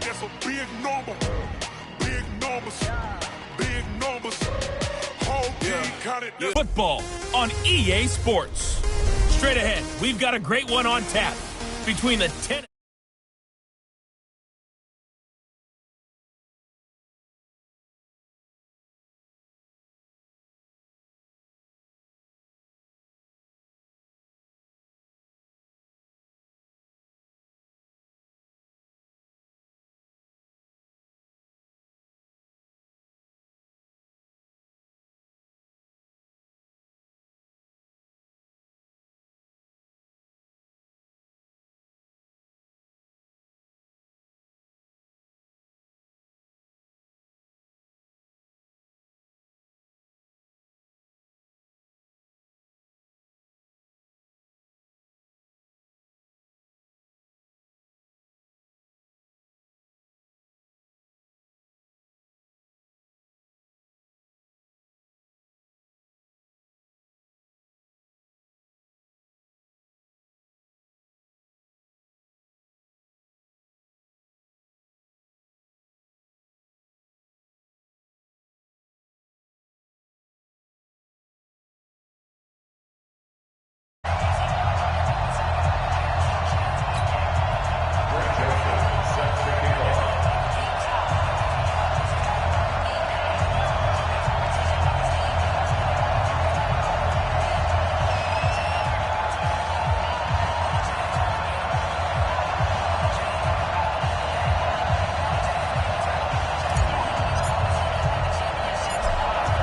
that's a big number. Big numbers. Big numbers. Whole team counted. Football on EA Sports. Straight ahead, we've got a great one on tap between the 10.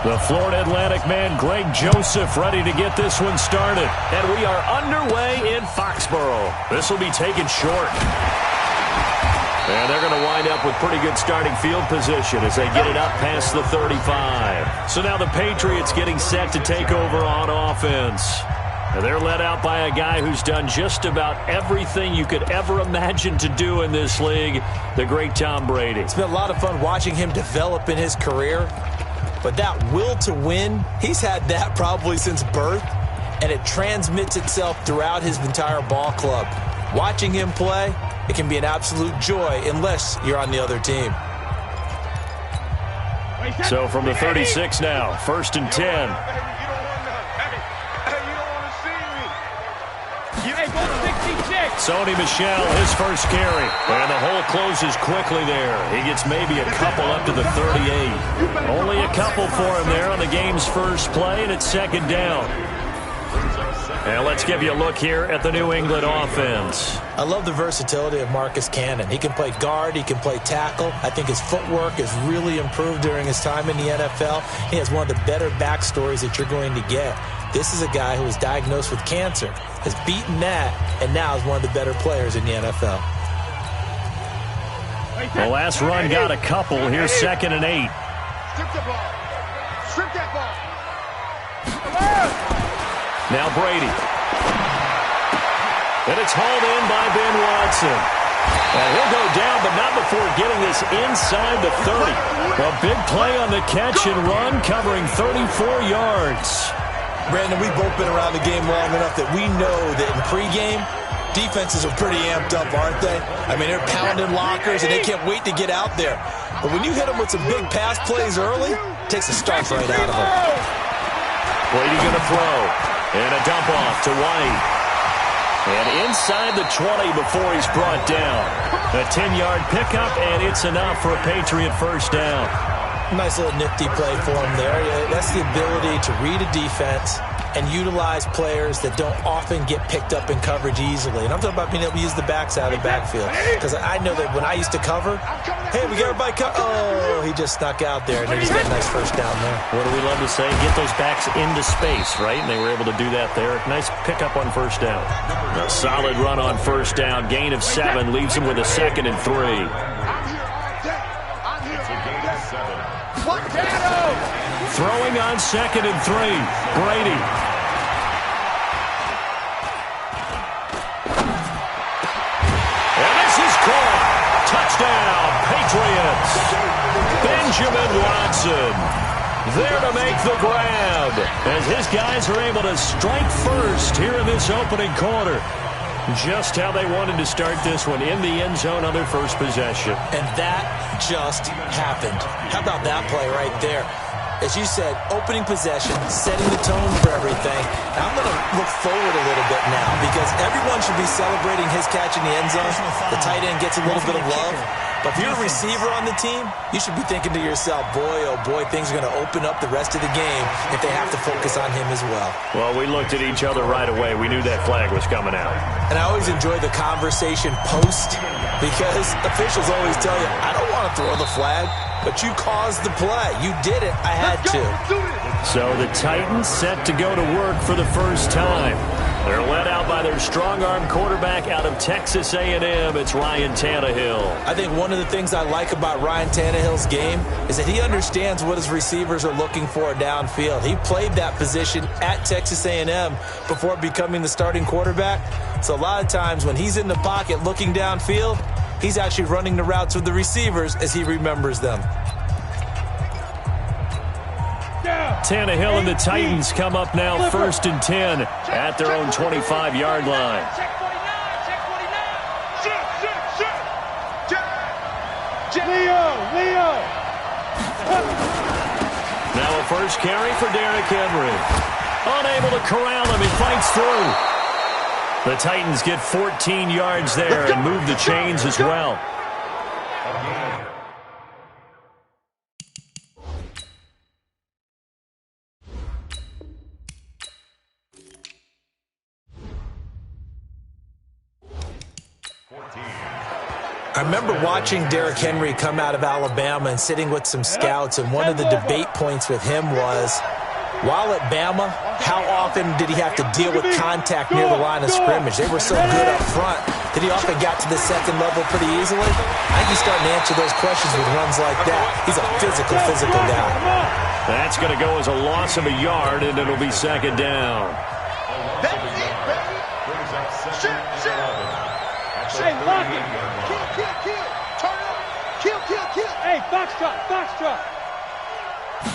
The Florida Atlantic man, Greg Joseph, ready to get this one started. And we are underway in Foxborough. This will be taken short. And they're going to wind up with pretty good starting field position as they get it up past the 35. So now the Patriots getting set to take over on offense. And they're led out by a guy who's done just about everything you could ever imagine to do in this league, the great Tom Brady. It's been a lot of fun watching him develop in his career. But that will to win, he's had that probably since birth, and it transmits itself throughout his entire ball club. Watching him play, it can be an absolute joy unless you're on the other team. So from the 36 now, 1st and 10. Sony Michel, his first carry. And the hole closes quickly there. He gets maybe a couple up to the 38. Only a couple for him there on the game's first play, and it's 2nd down. And let's give you a look here at the New England offense. I love the versatility of Marcus Cannon. He can play guard. He can play tackle. I think his footwork has really improved during his time in the NFL. He has one of the better backstories that you're going to get. This is a guy who was diagnosed with cancer, has beaten that, and now is one of the better players in the NFL. The last run got a couple. Here's 2nd and 8. Strip the ball. Strip that ball. Now Brady. And it's hauled in by Ben Watson. And he'll go down, but not before getting this inside the 30. A big play on the catch and run, covering 34 yards. Brandon, we've both been around the game long enough that we know that in pregame, defenses are pretty amped up, aren't they? I mean, they're pounding lockers, and they can't wait to get out there. But when you hit them with some big pass plays early, it takes the starch right out of them. Brady going to throw. And a dump off to White. And inside the 20 before he's brought down. A 10-yard pickup, and it's enough for a Patriot first down. Nice little nifty play for him there. That's the ability to read a defense and utilize players that don't often get picked up in coverage easily. And I'm talking about being able to use the backside of the backfield. Because I know that when I used to cover, hey, we got everybody covered. Oh, he just snuck out there, and they just got a nice first down there. What do we love to say? Get those backs into space, right? And they were able to do that there. Nice pickup on first down. A solid run on first down. Gain of 7 leaves him with a 2nd and 3. Throwing on 2nd and 3. Brady. And this is caught. Touchdown, Patriots. Benjamin Watson there to make the grab as his guys are able to strike first here in this opening quarter. Just how they wanted to start this one, in the end zone on their first possession. And that just happened. How about that play right there? As you said, opening possession, setting the tone for everything. And I'm going to look forward a little bit now because everyone should be celebrating his catch in the end zone. The tight end gets a little bit of love. But if you're a receiver on the team, you should be thinking to yourself, boy, oh boy, things are going to open up the rest of the game if they have to focus on him as well. Well, we looked at each other right away. We knew that flag was coming out. And I always enjoy the conversation post because officials always tell you, I don't want to throw the flag, but you caused the play. You did it. I had to. So the Titans set to go to work for the first time. They're led out by their strong-arm quarterback out of Texas A&M. It's Ryan Tannehill. I think one of the things I like about Ryan Tannehill's game is that he understands what his receivers are looking for downfield. He played that position at Texas A&M before becoming the starting quarterback. So a lot of times when he's in the pocket looking downfield, he's actually running the routes with the receivers as he remembers them. Tannehill and the Titans come up now 1st and 10 at their own 25-yard line. Leo. Now a first carry for Derrick Henry. Unable to corral him, he fights through. The Titans get 14 yards there and move the chains as well. I remember watching Derrick Henry come out of Alabama and sitting with some scouts, and one of the debate points with him was, while at Bama, how often did he have to deal with contact near the line of scrimmage? They were so good up front that he often got to the second level pretty easily. I think he's starting to answer those questions with runs like that. He's a physical guy. That's going to go as a loss of a yard, and it'll be second down. That's it, baby. Shoot. Hey, lock it. Kill. Turn up. Kill. Hey, box drop.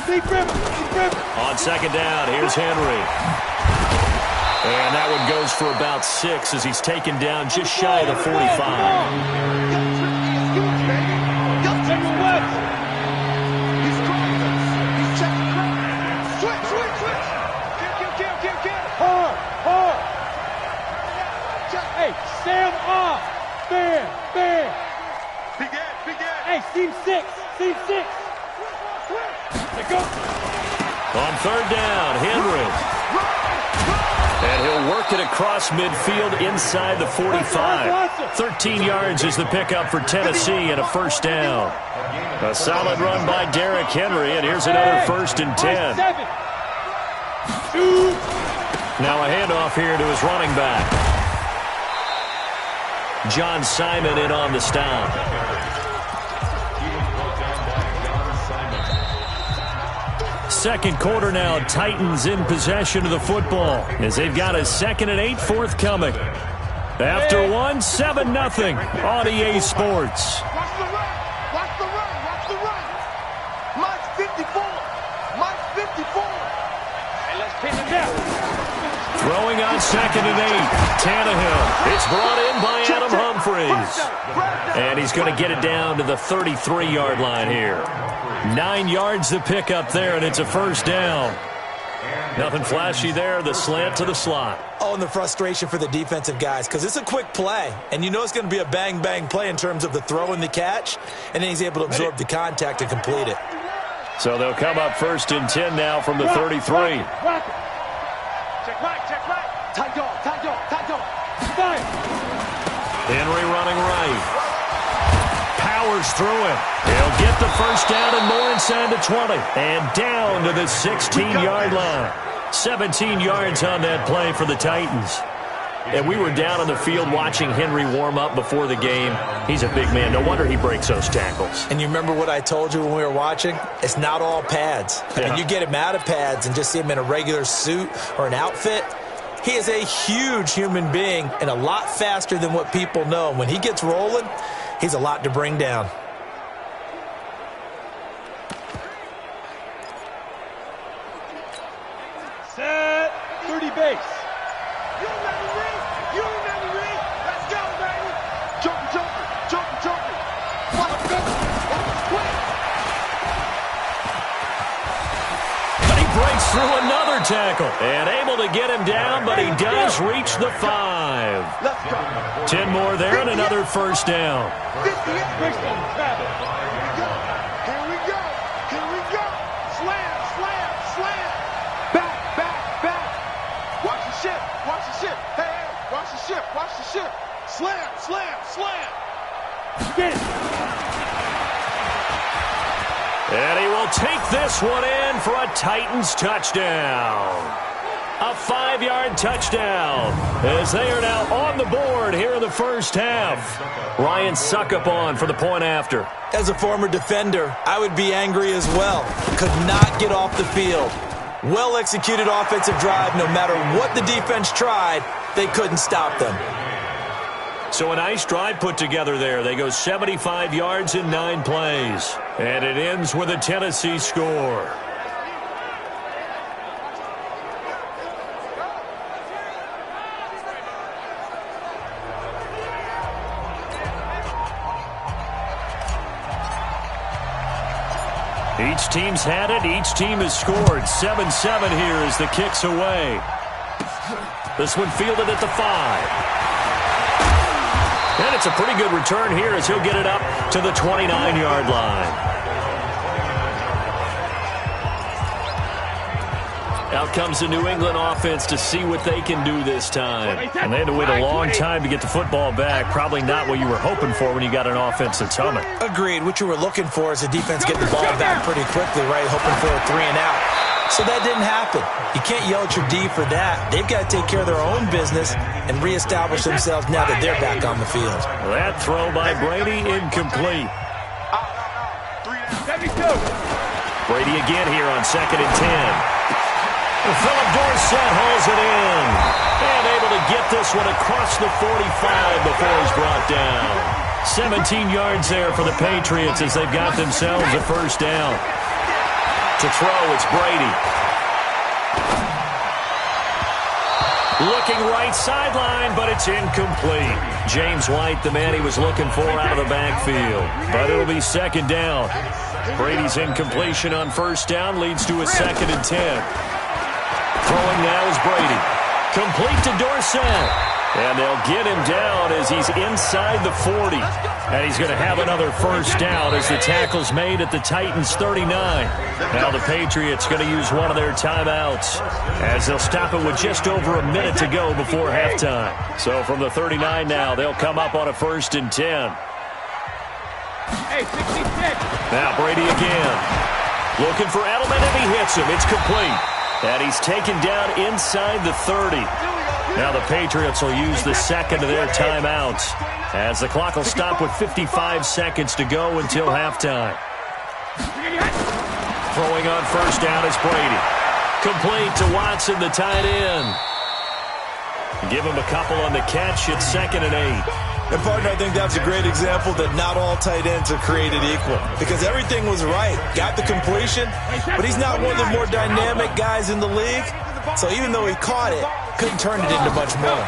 Deep river. On second down, here's Henry. And that one goes for about 6 as he's taken down just shy of the 45. Hey, Sam off. Bam. Big end. Hey, seam 6. Let go. On third down, Henry. And he'll work it across midfield inside the 45. 13 yards is the pickup for Tennessee and a first down. A solid run by Derrick Henry, and here's another 1st and 10. Now a handoff here to his running back. John Simon in on the stop. Second quarter now, Titans in possession of the football as they've got a 2nd and 8 forthcoming. After one, 7-0 on EA Sports. Watch the run. Mike's 54. Hey, let's pin him down. Throwing on 2nd and 8. Tannehill. It's brought in by Adam Humphries. And he's going to get it down to the 33-yard line here. 9 yards to pick up there, and it's a first down. Nothing flashy there. The slant to the slot. Oh, and the frustration for the defensive guys, because it's a quick play, and you know it's going to be a bang play in terms of the throw and the catch, and then he's able to absorb the contact and complete it. So they'll come up 1st and 10 now from the 33. Rock it. Check right. Tight dog. Fire. Henry running right. Powers through it. He'll get the first down and more inside the 20. And down to the 16-yard line. 17 yards on that play for the Titans. And we were down on the field watching Henry warm up before the game. He's a big man. No wonder he breaks those tackles. And you remember what I told you when we were watching? It's not all pads. I mean, you get him out of pads and just see him in a regular suit or an outfit. He is a huge human being and a lot faster than what people know. When he gets rolling, he's a lot to bring down. Set. 30 base. through another tackle and able to get him down, but he does reach the 5. 10 more there and another first down. Here we go. Slam. Back. Watch the ship. Hey, watch the ship. Slam. Get it. And he will take this one in for a Titans touchdown. A 5-yard touchdown as they are now on the board here in the first half. Ryan Suckup on for the point after. As a former defender, I would be angry as well. Could not get off the field. Well-executed offensive drive. No matter what the defense tried, they couldn't stop them. So a nice drive put together there. They go 75 yards in 9 plays. And it ends with a Tennessee score. Each team's had it. Each team has scored. 7-7 here as the kick's away. This one fielded at the 5. And it's a pretty good return here as he'll get it up to the 29-yard line. Out comes the New England offense to see what they can do this time. And they had to wait a long time to get the football back. Probably not what you were hoping for when you got an offense that's humming. Agreed. What you were looking for is the defense getting the ball back pretty quickly, right? Hoping for a 3 and out. So that didn't happen. You can't yell at your D for that. They've got to take care of their own business and reestablish themselves now that they're back on the field. That throw by Brady incomplete. Brady again here on 2nd and 10. Philip Dorsett hauls it in. And able to get this one across the 45 before he's brought down. 17 yards there for the Patriots as they've got themselves a first down. To throw, it's Brady. Looking right sideline, but it's incomplete. James White, the man he was looking for out of the backfield. But it'll be 2nd down. Brady's incompletion on first down leads to a 2nd and 10. Throwing now is Brady. Complete to Dorsett. And they'll get him down as he's inside the 40. And he's going to have another first down as the tackle's made at the Titans' 39. Now the Patriots going to use one of their timeouts as they'll stop it with just over a minute to go before halftime. So from the 39 now, they'll come up on a 1st and 10. Hey, 66. Now Brady again. Looking for Edelman, and he hits him. It's complete. And he's taken down inside the 30. Now the Patriots will use the second of their timeouts as the clock will stop with 55 seconds to go until halftime. Throwing on first down is Brady. Complete to Watson, the tight end. Give him a couple on the catch. It's 2nd and 8. And, partner, I think that's a great example that not all tight ends are created equal because everything was right. Got the completion, but he's not one of the more dynamic guys in the league. So even though he caught it, couldn't turn it into much more.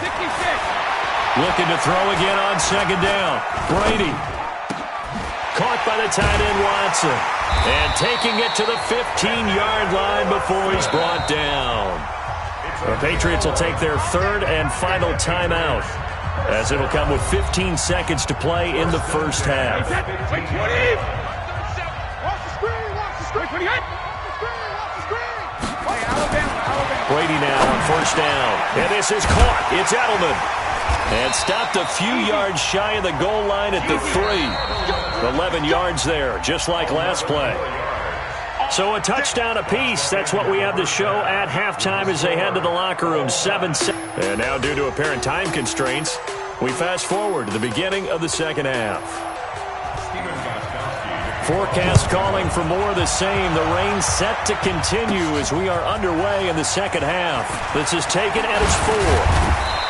Looking to throw again on 2nd down. Brady. Caught by the tight end Watson. And taking it to the 15-yard line before he's brought down. The Patriots will take their 3rd and final timeout as it'll come with 15 seconds to play in the first half. Brady now on first down. And this is caught. It's Edelman. And stopped a few yards shy of the goal line at the 3. 11 yards there, just like last play. So a touchdown apiece. That's what we have to show at halftime as they head to the locker room. 7-7. And now due to apparent time constraints, we fast forward to the beginning of the second half. Forecast calling for more of the same. The rain set to continue as we are underway in the second half. This is taken at his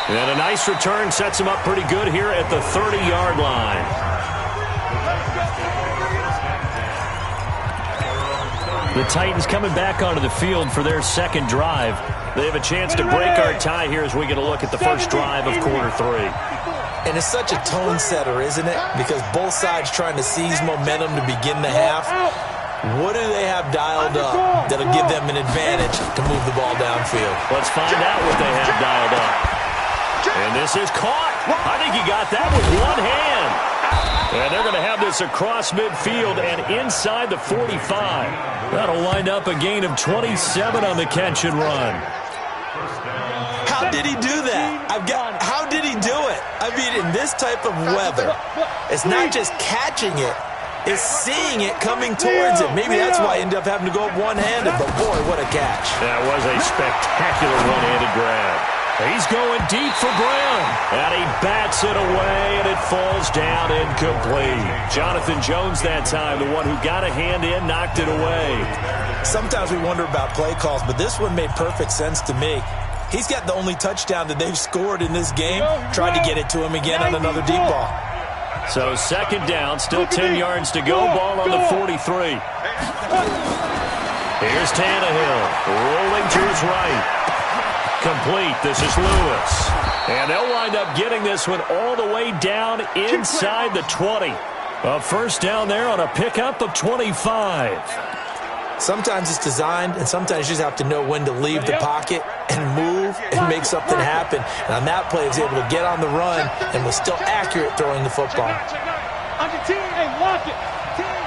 4. And a nice return sets him up pretty good here at the 30-yard line. The Titans coming back onto the field for their second drive. They have a chance to break our tie here as we get a look at the first drive of quarter 3. And it's such a tone setter, isn't it? Because both sides trying to seize momentum to begin the half. What do they have dialed up that'll give them an advantage to move the ball downfield? Let's find out what they have dialed up. And this is caught. I think he got that with one hand. And they're going to have this across midfield and inside the 45. That'll wind up a gain of 27 on the catch and run. How did he do that? How did he do it? I mean, in this type of weather, it's not just catching it, it's seeing it coming towards him. Maybe that's why he ended up having to go up one-handed, but boy, what a catch. That was a spectacular one-handed grab. He's going deep for Brown, and he bats it away, and it falls down incomplete. Jonathan Jones that time, the one who got a hand in, knocked it away. Sometimes we wonder about play calls, but this one made perfect sense to me. He's got the only touchdown that they've scored in this game. Tried to get it to him again on another deep ball. So second down, still 10 yards to go. Ball on the 43. Here's Tannehill, rolling to his right. Complete. This is Lewis. And they'll wind up getting this one all the way down inside the 20. A first down there on a pickup of 25. Sometimes it's designed, and sometimes you just have to know when to leave the pocket and move and make something happen. And on that play, he was able to get on the run and was still accurate throwing the football. On the team, hey, lock it. Team.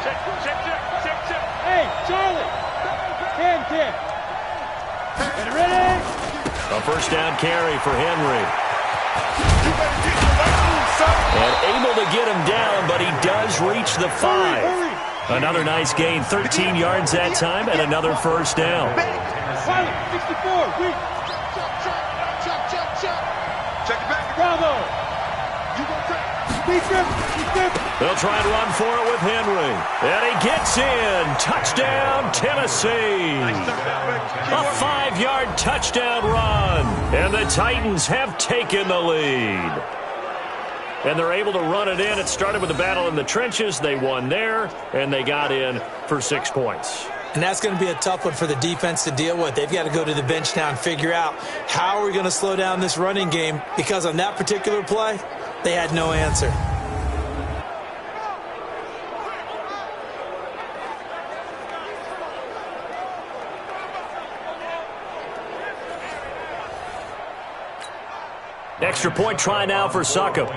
Check. Hey, Charlie. 10. Get ready. A first down carry for Henry. And able to get him down, but he does reach the 5. Another nice gain, 13 yards that time, and another first down. 64, weak. Check it back. Bravo. They'll try and run for it with Henry. And he gets in. Touchdown, Tennessee. A 5-yard touchdown run. And the Titans have taken the lead. And they're able to run it in. It started with a battle in the trenches. They won there, and they got in for 6 points. And that's going to be a tough one for the defense to deal with. They've got to go to the bench now and figure out how are we going to slow down this running game, because on that particular play, they had no answer. Extra point try now for Succop.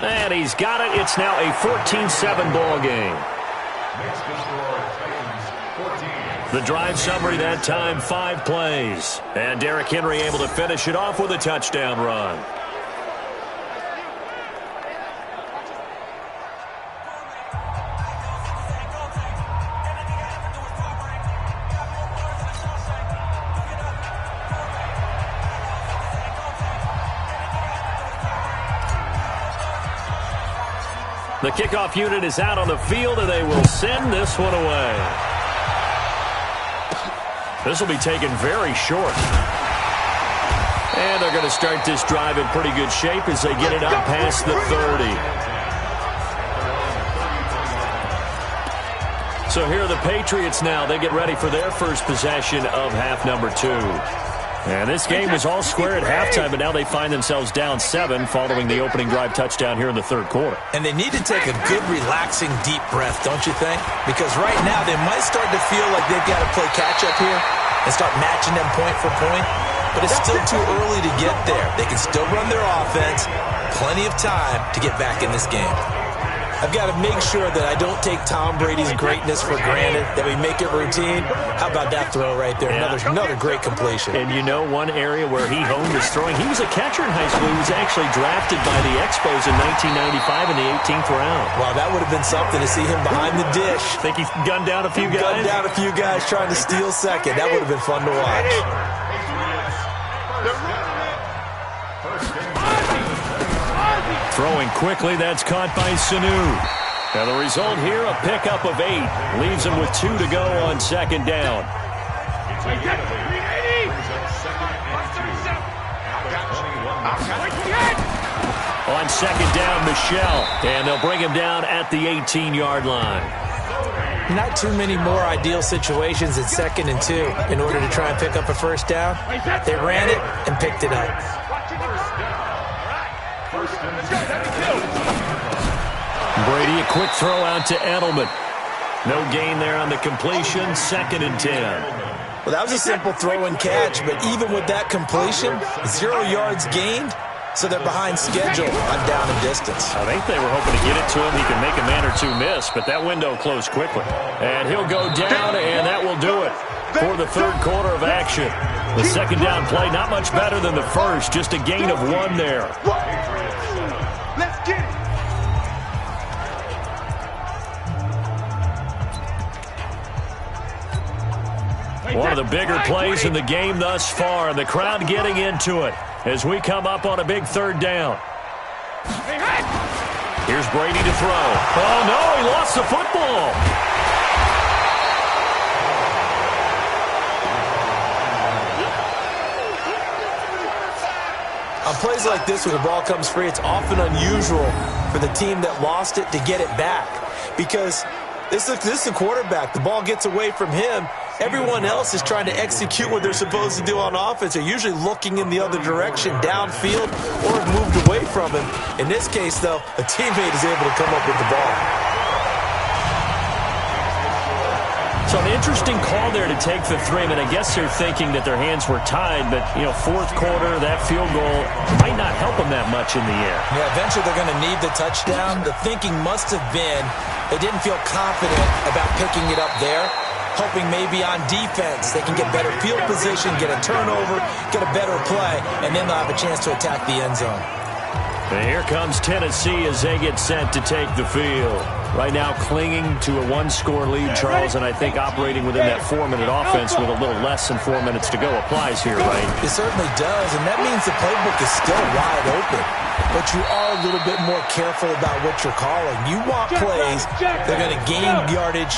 And he's got it. It's now a 14-7 ball game. The drive summary that time, 5 plays. And Derrick Henry able to finish it off with a touchdown run. The kickoff unit is out on the field, and they will send this one away. This will be taken very short. And they're going to start this drive in pretty good shape as they get it up past the 30. So here are the Patriots now. They get ready for their first possession of half number 2. And this game was all square at halftime, but now they find themselves down 7 following the opening drive touchdown here in the third quarter. And they need to take a good, relaxing, deep breath, don't you think? Because right now they might start to feel like they've got to play catch-up here and start matching them point for point. But it's still too early to get there. They can still run their offense. Plenty of time to get back in this game. I've got to make sure that I don't take Tom Brady's greatness for granted, that we make it routine. How about that throw right there? Yeah. Another great completion. And you know one area where he honed his throwing, he was a catcher in high school. He was actually drafted by the Expos in 1995 in the 18th round. Wow, that would have been something to see him behind the dish. Think he gunned down a few guys? Gunned down a few guys trying to steal second. That would have been fun to watch. Throwing quickly, that's caught by Sanu. And the result here, a pickup of 8. Leaves him with 2 to go on second down. On second down, Michelle. And they'll bring him down at the 18-yard line. Not too many more ideal situations at 2nd and 2 in order to try and pick up a first down. They ran it and picked it up. Brady, a quick throw out to Edelman. No gain there on the completion, 2nd and 10. Well, that was a simple throw and catch, but even with that completion, 0 yards gained, so they're behind schedule on down and distance. I think they were hoping to get it to him. He can make a man or two miss, but that window closed quickly. And he'll go down, and that will do it for the 3rd quarter of action. The 2nd down play, not much better than the first, just a gain of 1 there. Let's get it. One of the bigger plays in the game thus far, and the crowd getting into it as we come up on a big 3rd down. Here's Brady to throw. Oh, no, he lost the football. On plays like this, when the ball comes free, it's often unusual for the team that lost it to get it back, because this is a quarterback. The ball gets away from him. Everyone else is trying to execute what they're supposed to do on offense. They're usually looking in the other direction, downfield, or have moved away from him. In this case, though, a teammate is able to come up with the ball. So an interesting call there to take the 3. I mean, I guess they're thinking that their hands were tied, but, 4th quarter, that field goal might not help them that much in the air. Yeah, eventually they're going to need the touchdown. The thinking must have been they didn't feel confident about picking it up there, hoping maybe on defense they can get better field position, get a turnover, get a better play, and then they'll have a chance to attack the end zone. And here comes Tennessee as they get set to take the field. Right now clinging to a 1-score lead, Charles, and I think operating within that 4-minute offense with a little less than 4 minutes to go applies here, right? It certainly does, and that means the playbook is still wide open. But you are a little bit more careful about what you're calling. You want plays that are going to gain yardage,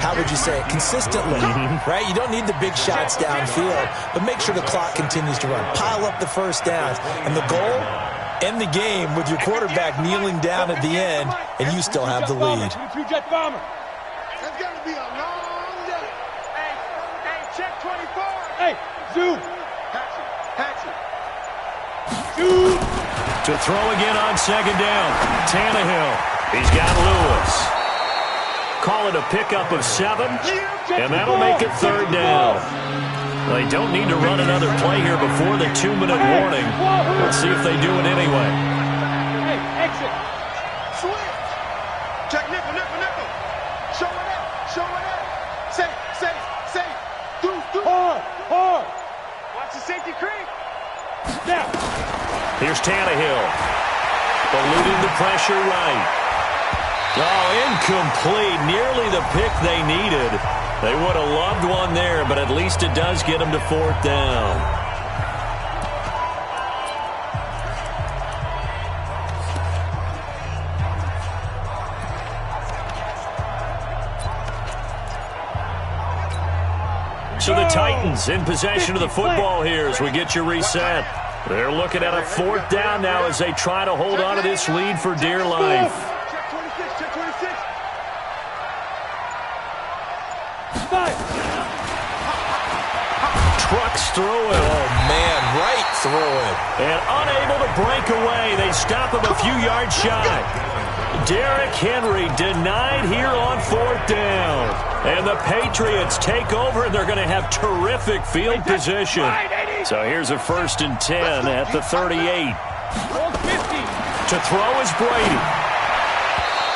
how would you say it, consistently, right? You don't need the big shots downfield, but make sure the clock continues to run. Pile up the first downs, and the goal, end the game with your quarterback kneeling down at the end, and you still have the lead. It's going to be a long day. Hey, check 24. Hey, Zoo. Hatch it. Zoo. To throw again on 2nd down. Tannehill. He's got Lewis. Call it a pickup of 7, and that'll make it 3rd down. They don't need to run another play here before the 2-minute warning. Let's see if they do it anyway. Hey, exit. Switch. Check nickel. Show it up. Say. Do. Hard. Watch the safety creep. Now. Here's Tannehill. Eluding the pressure right. Oh, incomplete. Nearly the pick they needed. They would have loved one there, but at least it does get them to 4th down. So the Titans in possession of the football here as we get you reset. They're looking at a 4th down now as they try to hold on to this lead for dear life. Check 26. Trucks through it. Oh, man, right through it. And unable to break away. They stop him a few yards shy. Derrick Henry denied here on 4th down. And the Patriots take over, and they're going to have terrific field position. So here's a 1st and 10 at the 38. To throw is Brady.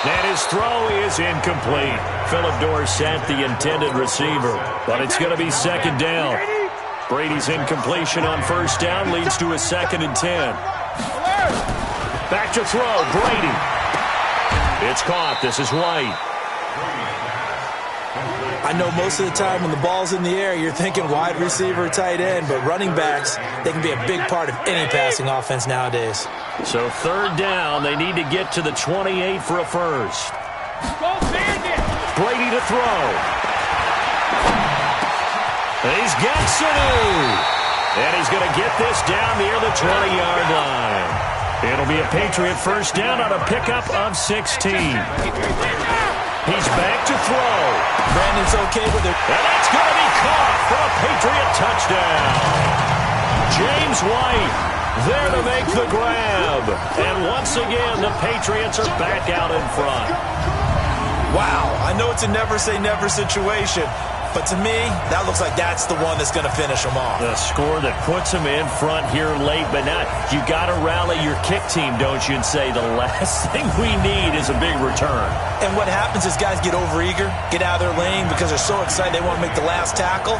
And his throw is incomplete. Philip Dorsett, the intended receiver. But it's going to be 2nd down. Brady's incompletion on 1st down leads to a 2nd and 10. Back to throw, Brady. It's caught. This is White. I know most of the time when the ball's in the air, you're thinking wide receiver, tight end, but running backs, they can be a big part of any passing offense nowadays. So 3rd down, they need to get to the 28 for a first. Brady to throw. He's got Sanu. And he's going to get this down near the 20-yard line. It'll be a Patriot 1st down on a pickup of 16. He's back to throw. Brandon's okay with it. And that's going to be caught for a Patriot touchdown. James White There to make the grab. And once again, the Patriots are back out in front. Wow, I know it's a never-say-never situation, but to me, that looks like that's the one that's going to finish them off. The score that puts them in front here late, but now you got to rally your kick team, don't you, and say the last thing we need is a big return. And what happens is guys get overeager, get out of their lane because they're so excited they want to make the last tackle.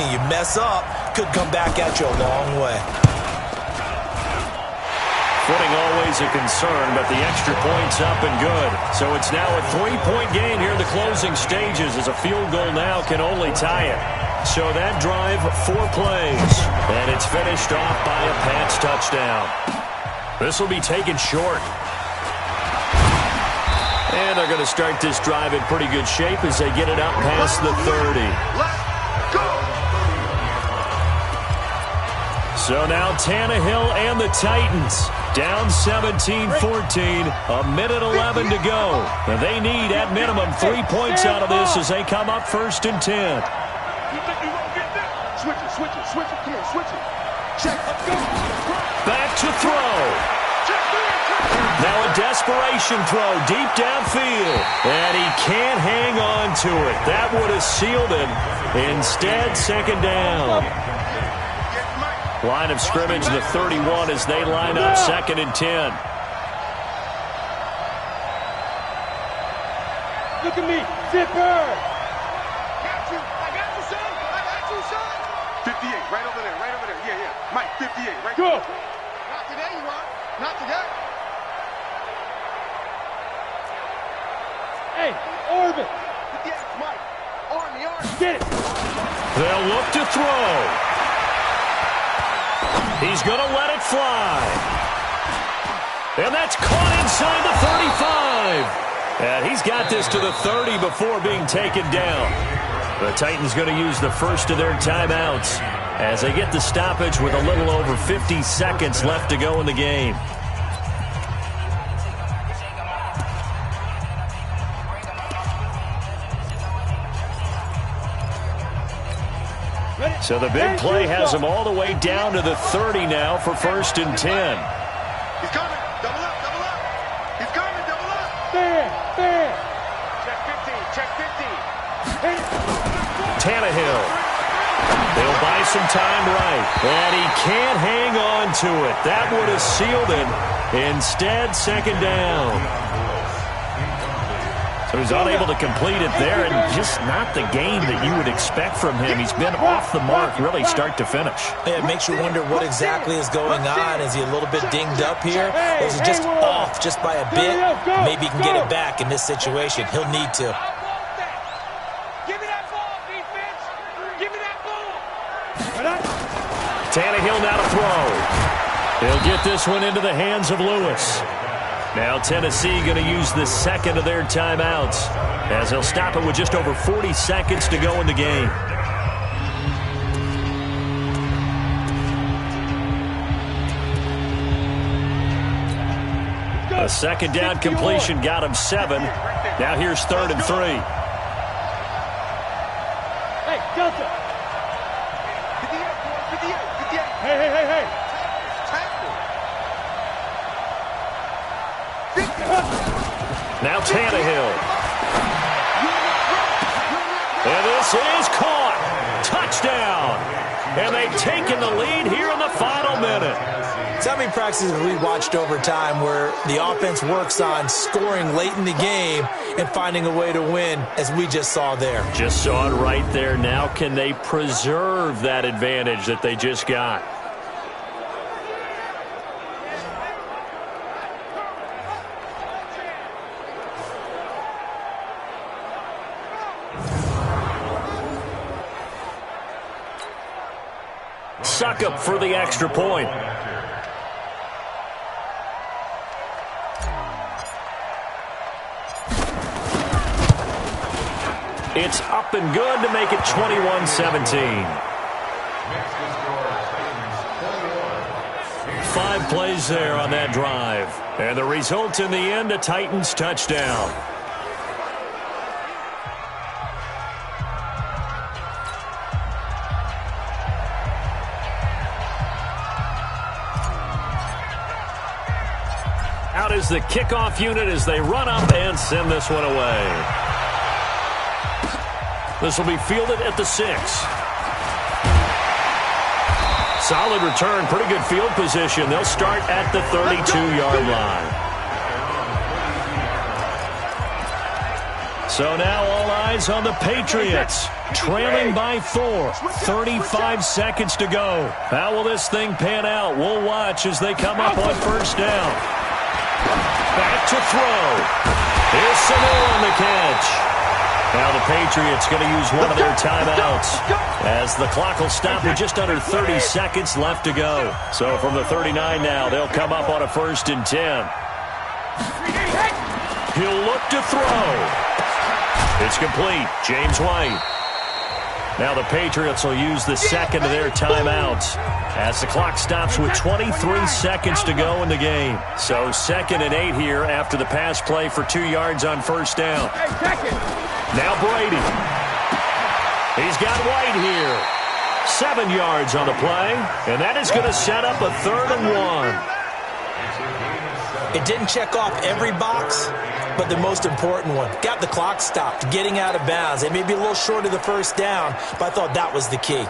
You mess up, could come back at you a long way. Footing always a concern, but the extra point's up and good. So it's now a 3-point game here in the closing stages, as a field goal now can only tie it. So that drive, 4 plays, and it's finished off by a Pats touchdown. This will be taken short. And they're going to start this drive in pretty good shape as they get it up past the 30. So now Tannehill and the Titans down 17-14, a minute 11 to go. And they need, at minimum, 3 points out of this as they come up 1st and 10. Switch it. Come on, switch it. Check. Back to throw. Now a desperation throw deep downfield. And he can't hang on to it. That would have sealed him. Instead, 2nd down. Line of scrimmage, the 31, as they line up 2nd and 10. Look at me, zipper. I got you, son. 58, right over there. Yeah. Mike, 58, right Go. Not today, you are. Not today. Hey, Orbit. 58, Mike. Army. Get it. They'll look to throw. He's going to let it fly. And that's caught inside the 35. And he's got this to the 30 before being taken down. The Titans going to use the first of their timeouts as they get the stoppage with a little over 50 seconds left to go in the game. So the big play has him all the way down to the 30 now for 1st and 10. He's coming. Double up. He's coming. Double up. Stand. Check 15. Tannehill. They'll buy some time right. And he can't hang on to it. That would have sealed it. Instead, 2nd down. So he's unable to complete it there, and just not the game that you would expect from him. He's been off the mark really start to finish. Yeah, it makes you wonder what exactly is going on. Is he a little bit dinged up here? Or is he just off just by a bit? Maybe he can get it back in this situation. He'll need to. Give me that ball, defense. Give me that ball. Tannehill now to throw. He'll get this one into the hands of Lewis. Now Tennessee going to use the 2nd of their timeouts as they'll stop it with just over 40 seconds to go in the game. A 2nd down completion got him 7. Now here's 3rd and 3. Hey, Delta. 58. Hey. Now Tannehill. And this is caught. Touchdown. And they've taken the lead here in the final minute. So how many practices have we watched over time where the offense works on scoring late in the game and finding a way to win, as we just saw there? Just saw it right there. Now can they preserve that advantage that they just got? Suckup for the extra point. It's up and good to make it 21-17. 5 plays there on that drive. And the result in the end, a Titans touchdown. out is the kickoff unit as they run up and send this one away. This will be fielded at the 6. Solid return, pretty good field position. They'll start at the 32-yard line. So now all eyes on the Patriots, trailing by 4, 35 seconds to go. How will this thing pan out? We'll watch as they come up on first down. Back to throw. Here's Sanu on the catch. Now the Patriots going to use one of their timeouts as the clock will stop with just under 30 seconds left to go. So from the 39 now, they'll come up on a 1st and 10. He'll look to throw. It's complete. James White. Now the Patriots will use the second of their timeouts as the clock stops with 23 seconds to go in the game. So 2nd and 8 here after the pass play for 2 yards on first down. Now Brady. He's got White here. 7 yards on the play, and that is going to set up a 3rd and 1. It didn't check off every box, but the most important one. Got the clock stopped, getting out of bounds. They may be a little short of the first down, but I thought that was the key.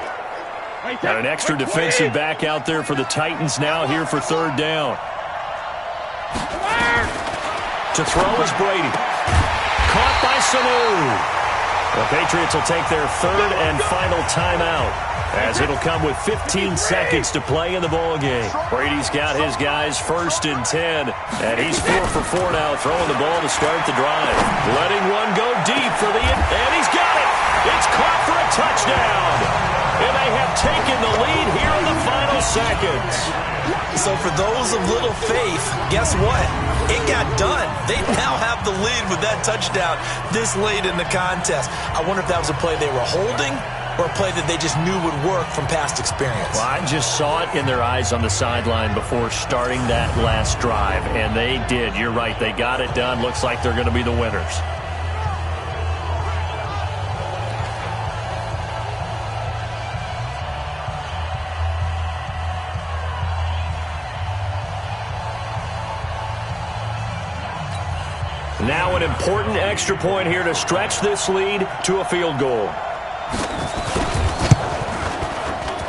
Got an extra defensive back out there for the Titans now here for 3rd down. To throw is Brady. Caught by Sanu. The Patriots will take their 3rd and final timeout as it'll come with 15 seconds to play in the ball game. Brady's got his guys 1st and 10, and he's 4 for 4 now, throwing the ball to start the drive. Letting one go deep for and he's got it. It's caught for a touchdown. And they have taken the lead here in the final seconds. So for those of little faith, guess what? It got done. They now have the lead with that touchdown this late in the contest. I wonder if that was a play they were holding or a play that they just knew would work from past experience. Well, I just saw it in their eyes on the sideline before starting that last drive, and they did. You're right. They got it done. Looks like they're going to be the winners. Now an important extra point here to stretch this lead to a field goal.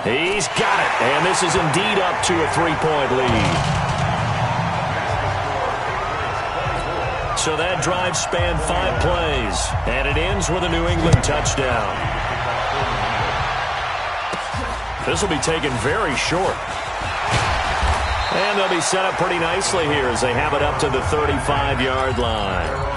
He's got it, and this is indeed up to a 3-point lead. So that drive spanned 5 plays, and it ends with a New England touchdown. This will be taken very short. And they'll be set up pretty nicely here as they have it up to the 35-yard line.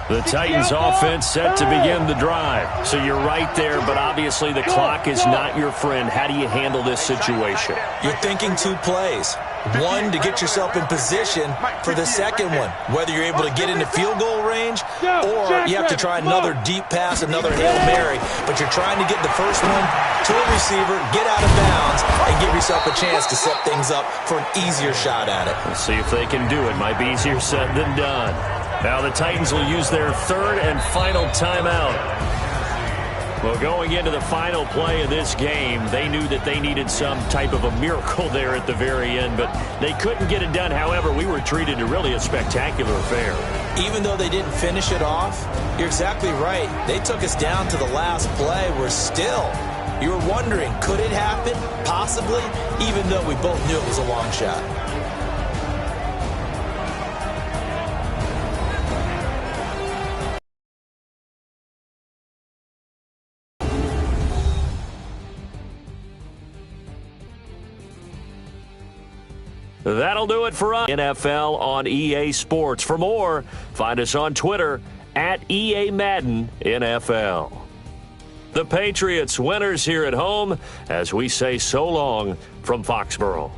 The Titans offense set to begin the drive. So you're right there, but obviously the clock is not your friend. How do you handle this situation? You're thinking 2 plays. One, to get yourself in position for the second one, whether you're able to get into field goal range or you have to try another deep pass, another Hail Mary, but you're trying to get the first one to a receiver, get out of bounds, and give yourself a chance to set things up for an easier shot at it. We'll see if they can do it. Might be easier said than done. Now the Titans will use their 3rd and final timeout. Well, going into the final play of this game, they knew that they needed some type of a miracle there at the very end, but they couldn't get it done. However, we were treated to really a spectacular affair. Even though they didn't finish it off, you're exactly right. They took us down to the last play. We're still, you were wondering, could it happen? Possibly, even though we both knew it was a long shot. That'll do it for us. NFL on EA Sports. For more, find us on Twitter at EA Madden NFL. The Patriots winners here at home as we say so long from Foxborough.